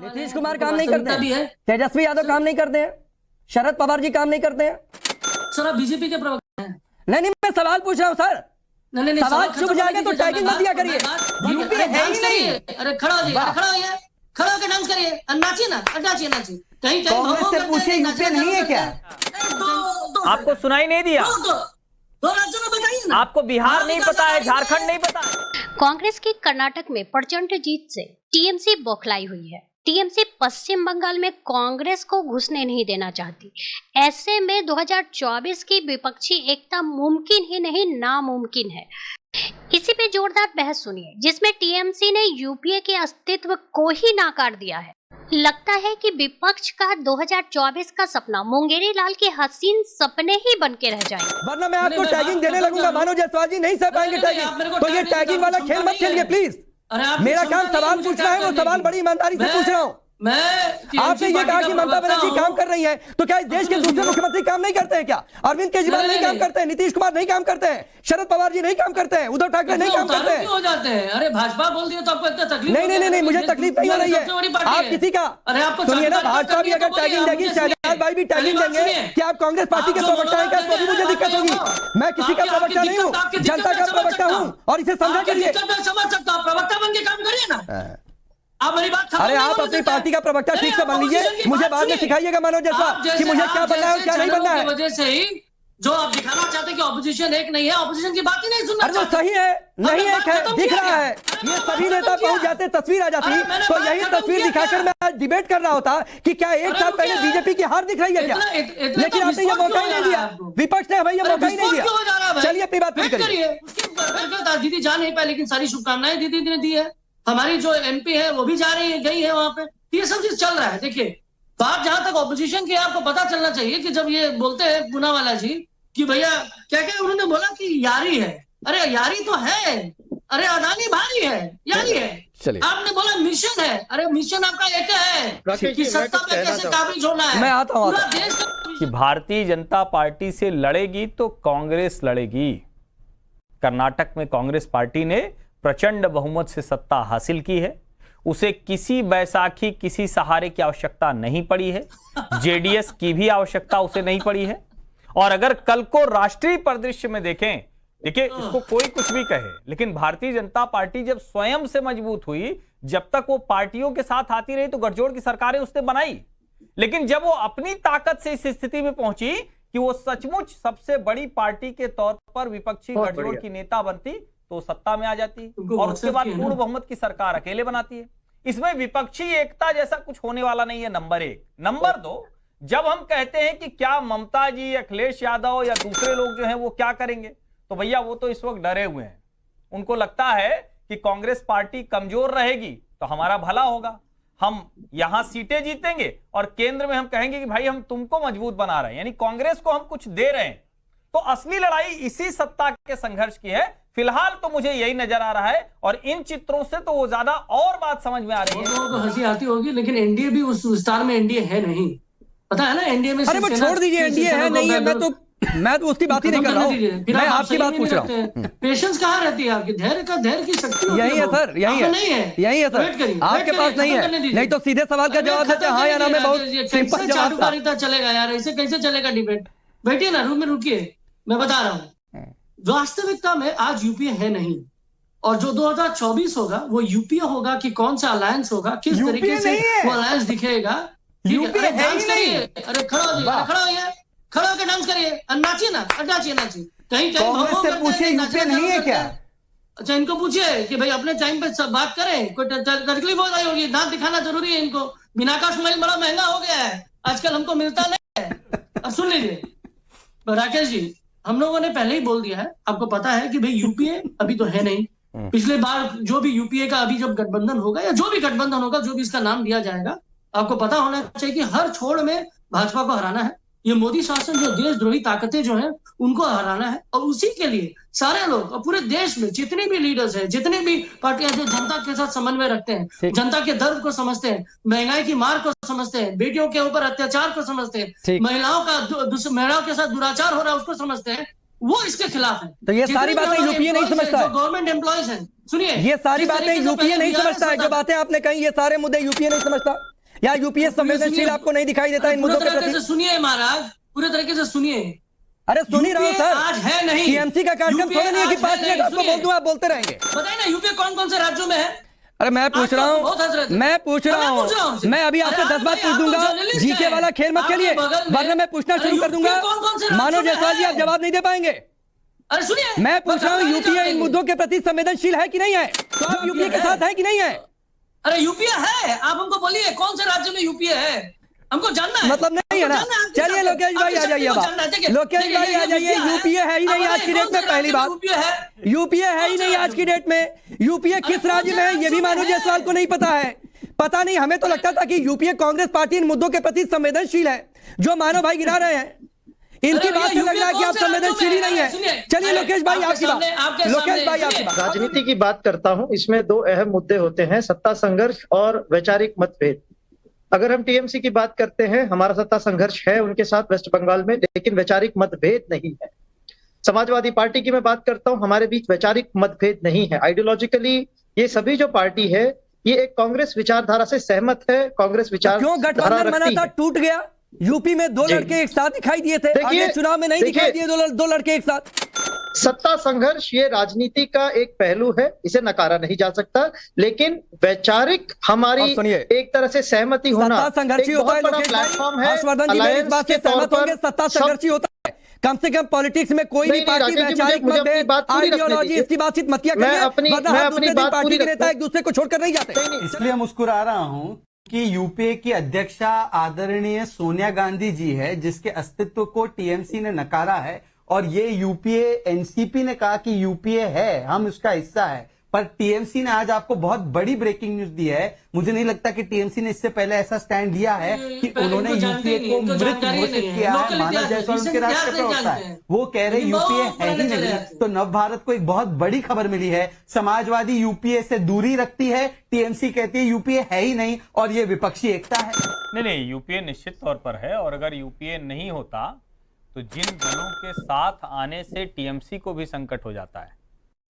नीतीश कुमार काम नहीं करते हैं, तेजस्वी यादव काम नहीं करते हैं, शरद पवार जी काम नहीं करते हैं। सर आप बीजेपी के प्रवक्ता हैं। नहीं, मैं सवाल पूछ रहा हूँ सर। नहीं, सवाल चुप जाएगा तो टैगिंग मत दिया करिए। यूपी है ही नहीं। अरे खड़ा हो जाइए, खड़ा होइए, खड़ा होकर डांस करिए, नाचिए ना, नाचिए नाचिए। कहीं कांग्रेस से पूछिए यूपी नहीं है क्या? आपको सुनाई नहीं दिया? बताइए ना। आपको बिहार नहीं पता है, झारखंड नहीं पता है? कांग्रेस की कर्नाटक में प्रचंड जीत से टीएमसी बौखलाई हुई है। टीएमसी पश्चिम बंगाल में कांग्रेस को घुसने नहीं देना चाहती। ऐसे में 2024 की विपक्षी एकता मुमकिन ही नहीं नामुमकिन है। इसी पे जोरदार बहस सुनिए, जिसमें टीएमसी ने यूपीए के अस्तित्व को ही नाकार दिया है। लगता है कि विपक्ष का 2024 का सपना मुंगेरी लाल के हसीन सपने ही बन के रह जाए। वरना मैं आपको टैगिंग देने लगूंगा। मानो जायसवाल जी नहीं सह पाएंगे टैगिंग, तो ये टैगिंग वाला खेल मत खेलिए प्लीज। मेरा काम सवाल पूछना है, वो सवाल बड़ी ईमानदारी से पूछ रहा हूँ। आपने ये कहा कि ममता बनर्जी काम कर रही है, तो क्या इस देश के दूसरे मुख्यमंत्री काम नहीं करते हैं क्या? अरविंद केजरीवाल नहीं काम करते हैं, नीतीश कुमार नहीं काम करते हैं, शरद पवार जी नहीं काम करते हैं, उद्धव ठाकरे नहीं काम करते हैं। हो जाते हैं। अरे भाजपा बोल दिया तो आपको इतना तकलीफ? नहीं, मुझे तकलीफ नहीं हो रही है। आप किसी का सुनिए ना, भाजपा भी अगर टैगिंग देगी, शहजाद भाई भी टैगिंग देंगे कि आप कांग्रेस पार्टी के प्रवक्ता हैं क्या, तो भी मुझे दिक्कत होगी। मैं किसी का प्रवक्ता नहीं हूँ, जनता का प्रवक्ता हूँ, और इसे समझा करिए। समझ सकता हूँ, प्रवक्ता बन के काम करिए ना। आप मेरी बात अरे आप अपनी पार्टी का प्रवक्ता ठीक से बन लीजिए, मुझे बाद में सिखाइएगा मनोज जायसवाल कि मुझे क्या बनना है और क्या नहीं बनना है। वजह से ही जो आप दिखाना चाहते हैं कि ऑपोजिशन एक नहीं है, ऑपोजिशन की बात ही नहीं सुनना। अरे वो सही है, नहीं एक है, दिख रहा है। ये सभी नेता पहुंच जाते, तस्वीर आ जाती, तो यही तस्वीर दिखाकर मैं आज डिबेट कर रहा होता कि क्या एक साल पहले बीजेपी की हार दिख रही है क्या? लेकिन आपने ये मौका ही नहीं दिया, विपक्ष ने भाई ये मौका ही नहीं दिया। चलिए अपनी बात पूरी करिए। दीदी जा नहीं पाए, लेकिन सारी शुभकामनाएं दीदी ने दी है। हमारी जो एमपी है वो भी जा रही है, गई है वहां पे। ये सब चीज चल रहा है। देखिए बात जहां तक ऑपोजिशन की, आपको पता चलना चाहिए कि जब ये बोलते हैं पूनावाला जी कि भैया क्या उन्होंने बोला कि यारी है। अरे यारी तो है, अरे अदानी भारी है, यारी है। आपने बोला मिशन है, अरे मिशन आपका एक है कि सत्ता पे कैसे काबिज होना है। मैं आता हूं पूरा देश कि भारतीय जनता पार्टी से लड़ेगी तो कांग्रेस लड़ेगी। कर्नाटक में कांग्रेस पार्टी ने प्रचंड बहुमत से सत्ता हासिल की है। उसे किसी बैसाखी, किसी सहारे की आवश्यकता नहीं पड़ी है। जेडीएस की भी आवश्यकता उसे नहीं पड़ी है। और अगर कल को राष्ट्रीय परिदृश्य में देखें, देखिए इसको कोई कुछ भी कहे, लेकिन भारतीय जनता पार्टी जब स्वयं से मजबूत हुई, जब तक वो पार्टियों के साथ आती रही तो गठजोड़ की सरकारें उसने बनाई। लेकिन जब वो अपनी ताकत से इस स्थिति में पहुंची कि वो सचमुच सबसे बड़ी पार्टी के तौर पर विपक्षी गठजोड़ की नेता बनती, तो सत्ता में आ जाती है और उसके बाद पूर्ण बहुमत की सरकार अकेले बनाती है। इसमें विपक्षी एकता जैसा कुछ होने वाला नहीं है, नंबर एक। नंबर दो, जब हम कहते हैं कि क्या ममता जी, अखिलेश यादव या दूसरे लोग जो हैं वो क्या करेंगे, तो भैया वो तो इस वक्त डरे हुए हैं। उनको लगता है कि कांग्रेस पार्टी कमजोर रहेगी तो हमारा भला होगा, हम यहां सीटें जीतेंगे और केंद्र में हम कहेंगे कि भाई हम तुमको मजबूत बना रहे हैं, यानी कांग्रेस को हम कुछ दे रहे हैं। तो असली लड़ाई इसी सत्ता के संघर्ष की है। फिलहाल तो मुझे यही नजर आ रहा है, और इन चित्रों से तो वो ज्यादा और बात समझ में आ रही है। तो हंसी आती होगी, लेकिन एनडीए भी उस विस्तार में एनडीए है नहीं, पता है ना। एनडीए में अरे वो छोड़ दीजिए, एनडीए है नहीं है, मैं तो उसकी बात ही नहीं कर रहा हूँ, मैं आपकी बात पूछ रहा हूँ। पेशेंस कहाँ रहती है आपकी? धैर्य की शक्ति यही है सर, यही है सर, आपके पास नहीं है। नहीं तो सीधे सवाल का जवाब देते हाँ या ना में बहुत सिंपल जवाब था। चलेगा यार, ऐसे कैसे चलेगा डिबेट? बैठिए ना, रूम में रुकिए, मैं बता रहा हूँ। वास्तविकता में आज यूपीए है नहीं, और जो 2024 होगा वो यूपीए होगा कि कौन सा अलायंस होगा, किस तरीके से वो अलायंस दिखेगा। यूपीए है ही नहीं। अरे खड़ा होइए, खड़ा होकर डांस करिए, नाचिए ना, नाचिए। कहीं कांग्रेस से पूछिए यूपीए नहीं है क्या? अच्छा इनको पूछिए कि भाई अपने टाइम पे सब बात करें, कोई तकलीफ हो रही होगी, दांत दिखाना जरूरी है इनको। मीनाका स्माइल बड़ा महंगा हो गया है आजकल, हमको मिलता नहीं है। सुन लीजिए राकेश जी, हम लोगों ने पहले ही बोल दिया है, आपको पता है कि भाई यूपीए अभी तो है नहीं। पिछले बार जो भी यूपीए का अभी जब गठबंधन होगा, या जो भी गठबंधन होगा, जो भी इसका नाम दिया जाएगा, आपको पता होना चाहिए कि हर छोड़ में भाजपा को हराना है। ये मोदी शासन जो देशद्रोही ताकतें जो हैं उनको हराना है, और उसी के लिए सारे लोग और पूरे देश में जितने भी लीडर्स हैं, जितने भी पार्टियां जो जनता के साथ समन्वय रखते हैं, जनता के दर्द को समझते हैं, महंगाई की मार को समझते हैं, बेटियों के ऊपर अत्याचार को समझते हैं, महिलाओं के साथ दुराचार हो रहा है उसको समझते हैं, वो इसके खिलाफ है। तो ये सारी बातें यूपीए नहीं समझता है, गवर्नमेंट एम्प्लॉयज हैं। सुनिए, ये सारी बातें यूपीए नहीं समझता है, जो बातें आपने कही ये सारे मुद्दे यूपीए नहीं समझता, या यूपीए संवेदनशील आपको नहीं दिखाई देता इन मुद्दों के प्रति? सुनिए महाराज, पूरे तरीके से सुनिए। अरे सुन ही रहा हूं सर, आज है नहीं, टीएमसी का कार्यक्रम थोड़ा नहीं है कि 5 मिनट आपको बोल दूं आप बोलते रहेंगे। बताइए ना, यूपी कौन कौन से राज्यों में है? अरे मैं पूछ रहा हूँ, मैं अभी आपसे 10 बात पूछ दूंगा, जीके वाला खेल मत खेलिए, वरना मैं पूछना शुरू कर दूंगा। मानव जायसवाल जी आप जवाब नहीं दे पाएंगे। अरे सुनिए, मैं पूछ रहा हूँ यूपीए इन मुद्दों के प्रति संवेदनशील है कि नहीं है? तो आप यूपीए के साथ है कि नहीं है? अरे यूपीए है, आप हमको बोलिए कौन से राज्य में यूपीए है, हमको जानना है। मतलब नहीं है ना? चलिए लोकेश भाई आ जाइए, लोकेश भाई आ जाइए। यूपीए है ही नहीं आज की डेट में, पहली बात यूपीए है ही नहीं आज की डेट में। यूपीए किस राज्य में है ये भी मानव जायसवाल को नहीं पता है। पता नहीं, हमें तो लगता था कि यूपीए कांग्रेस पार्टी इन मुद्दों के प्रति संवेदनशील है, जो मानव भाई गिरा रहे हैं। इनकी बात से लग रहा है कि आप संवेदनशील ही नहीं है। चलिए लोकेश भाई आपकी बात, लोकेश भाई आपकी बात। राजनीति की बात करता हूं, इसमें 2 अहम मुद्दे होते हैं, सत्ता संघर्ष और वैचारिक मतभेद। अगर हम टीएमसी की बात करते हैं, हमारा सत्ता संघर्ष है उनके साथ वेस्ट बंगाल में, लेकिन वैचारिक मतभेद नहीं है। समाजवादी पार्टी की मैं बात करता हूं, हमारे बीच वैचारिक मतभेद नहीं है। आइडियोलॉजिकली ये सभी जो पार्टी है ये एक कांग्रेस विचारधारा से सहमत है, कांग्रेस विचारधारा क्यों गठबंधन बना था, टूट गया? यूपी में 2 लड़के एक साथ दिखाई दिए थे, अगले चुनाव में नहीं दिखाई दिए 2 लड़के एक साथ। सत्ता संघर्ष ये राजनीति का एक पहलू है, इसे नकारा नहीं जा सकता, लेकिन वैचारिक हमारी एक तरह से सहमति होना सत्ता संघर्षी होता है। प्लेटफॉर्म है, हर्षवर्धन जी मेरी इस बात से सहमत होंगे, सत्ता संघर्षी होता है। कम से कम पॉलिटिक्स में कोई भी पार्टी वैचारिक मतभेद, आइडियोलॉजी, इसकी बातचीत मत किया करिए, वरना हम दूसरे दिन पार्टी के नेता एक दूसरे को छोड़कर नहीं जाते। इसलिए मुस्कुरा रहा हूं कि यूपीए की अध्यक्षा आदरणीय सोनिया गांधी जी है, जिसके अस्तित्व को टीएमसी ने नकारा है, और ये यूपीए, एनसीपी ने कहा कि यूपीए है, हम उसका हिस्सा है, पर टीएमसी ने आज आपको बहुत बड़ी ब्रेकिंग न्यूज दी है। मुझे नहीं लगता कि टीएमसी ने इससे पहले ऐसा स्टैंड लिया है कि उन्होंने यूपीए को मृत घोषित किया है। मानव जायसवाल उनके राष्ट्र पे होता है, वो कह रहे यूपीए है ही नहीं। तो नव भारत को एक बहुत बड़ी खबर मिली है, समाजवादी यूपीए से दूरी रखती है, टीएमसी कहती है यूपीए है ही नहीं, और ये विपक्षी एकता है। नहीं, यूपीए निश्चित तौर पर है, और अगर यूपीए नहीं होता तो जिन दलों के साथ आने से टीएमसी को भी संकट हो जाता है।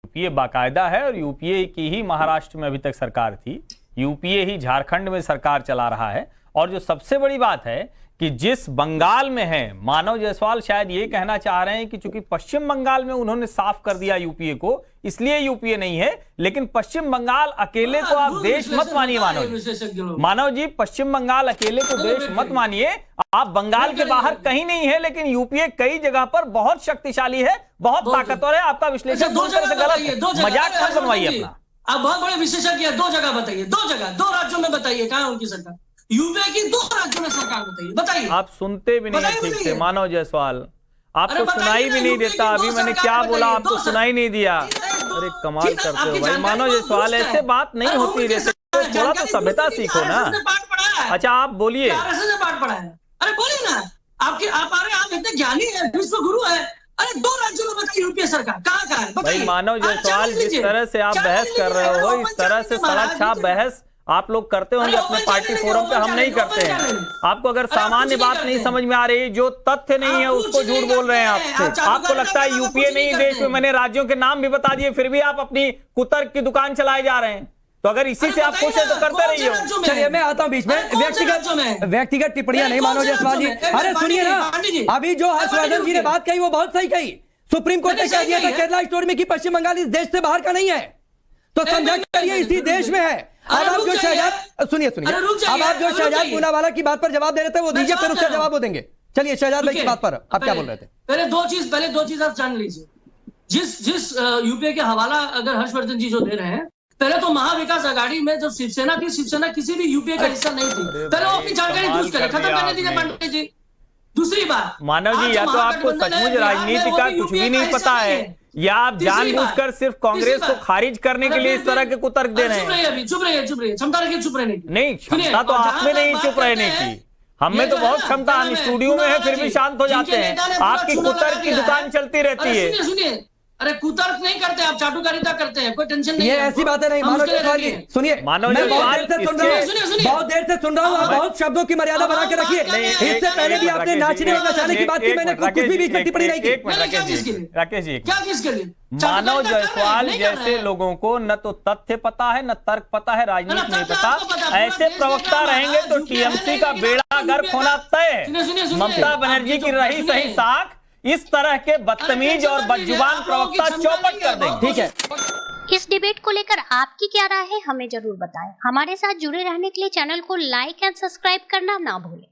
यूपीए बाकायदा है, और यूपीए की ही महाराष्ट्र में अभी तक सरकार थी, यूपीए ही झारखंड में सरकार चला रहा है। और जो सबसे बड़ी बात है कि जिस बंगाल में है, मानव जायसवाल शायद ये कहना चाह रहे हैं कि चूंकि पश्चिम बंगाल में उन्होंने साफ कर दिया यूपीए को, इसलिए यूपीए नहीं है। लेकिन पश्चिम बंगाल अकेले को आप देश मत मानिए मानव जी, पश्चिम बंगाल अकेले को देश मत मानिए। आप बंगाल के बाहर कहीं नहीं है, लेकिन यूपीए कई जगह पर बहुत शक्तिशाली है, बहुत ताकतवर है। आपका विश्लेषण पूरी तरह से गलत है, मजाक मत बनवाइए अपना। आप बहुत बड़े विशेषज्ञ है, 2 जगह बताइए, 2 जगह, 2 राज्यों में बताइए कहां उनकी सरकार। यूपीए की 2 राज्यों में सरकार बताइए। आप सुनते भी नहीं ठीक से मानव जायसवाल, आपको सुनाई भी नहीं देता। अभी मैंने क्या बोला आपको सुनाई नहीं दिया। अरे कमाल करते हो भाई मानव जायसवाल, ऐसे बात नहीं होती। जैसे थोड़ा तो सभ्यता सीखो ना। अच्छा आप बोलिए। अरे बोलिए ना, आप इतने ज्ञानी है, विश्व गुरु है। अरे 2 राज्यों में बताइए यूपीए सरकार कहाँ है भाई। मानव जायसवाल, जिस तरह से आप बहस कर रहे हो, इस तरह से सड़क छाप बहस आप लोग करते होंगे अपने पार्टी फोरम पे, हम नहीं करते हैं। आपको अगर सामान्य बात नहीं समझ में आ रही, जो तथ्य नहीं है उसको झूठ बोल रहे हैं आप। आपको लगता है यूपीए नहीं देश में, मैंने राज्यों के नाम भी बता दिए, फिर भी आप अपनी कुतर्क की दुकान चलाए जा रहे हैं। तो अगर इसी से आप खुश हैं तो करते रहिए। चलिए मैं आता हूं बीच में, व्यक्तिगत टिप्पणियां नहीं मानव जायसवाल जी। अरे सुनिए ना, अभी जो हर्षवर्धन जी ने बात कही वो बहुत सही कही। सुप्रीम कोर्ट ने कह दिया था केरला स्टोरी में कि पश्चिम बंगाल इस देश से बाहर का नहीं है, तो समझा करिए इसी देश में है। अब आप जो शहजाद, सुनिए अब आप जो शहजाद पूनावाला की बात पर जवाब दे रहे थे वो दीजिए, फिर उसका जवाब वो देंगे। चलिए शहजाद भाई की बात पर आप क्या बोल रहे थे? पहले दो चीज आप जान लीजिए। जिस यूपीए के हवाला अगर हर्षवर्धन जी जो दे रहे हैं, पहले तो महाविकास आघाड़ी में जब शिवसेना थी, शिवसेना किसी भी यूपीए का हिस्सा नहीं थी। पहले वो अपनी जानकारी दूर करें, खत्म करने दीजिए पांडे जी। दूसरी बात, मानव जी, या तो आपको सचमुच राजनीति का कुछ भी नहीं पता है, या आप जानबूझकर सिर्फ कांग्रेस को खारिज करने के लिए इस तरह के कुतर्क दे रहे हैं। चुप रहिए, क्षमता रखिए चुप रहने की। नहीं, क्षमता तो आप में नहीं चुप रहने की, हमें तो बहुत क्षमता। हम स्टूडियो में है फिर भी शांत हो जाते हैं। आपकी कुतर्क की दुकान चलती रहती है। सुनिए, अरे कुतर्क नहीं करते आप, चाटुकारिता करते हैं, कोई टेंशन नहीं ये है ऐसी बातें नहीं। मानव जायसवाल जी सुनिए, मानव मैं बहुत जायसवाल देर से सुन रहा हूँ, बहुत देर से सुन रहा हूँ। आप बहुत शब्दों की मर्यादा बना के रखिए। इससे पहले भी आपने नाचने और नचाने की बात की, मैंने कुछ भी बीच में टिप्पणी नहीं की। राकेश जी, क्या चीज के लिए? मानव जायसवाल जैसे लोगों को न तो तथ्य पता है, न तर्क पता है, राजनीति नहीं पता। ऐसे प्रवक्ता रहेंगे तो टीएमसी का बेड़ा गर्क होना तय है। ममता बनर्जी की रही सही साख इस तरह के बदतमीज और बदजुबान प्रवक्ता चौपट कर देंगे। ठीक है। इस डिबेट को लेकर आपकी क्या राय है, हमें जरूर बताएं। हमारे साथ जुड़े रहने के लिए चैनल को लाइक एंड सब्सक्राइब करना ना भूलें।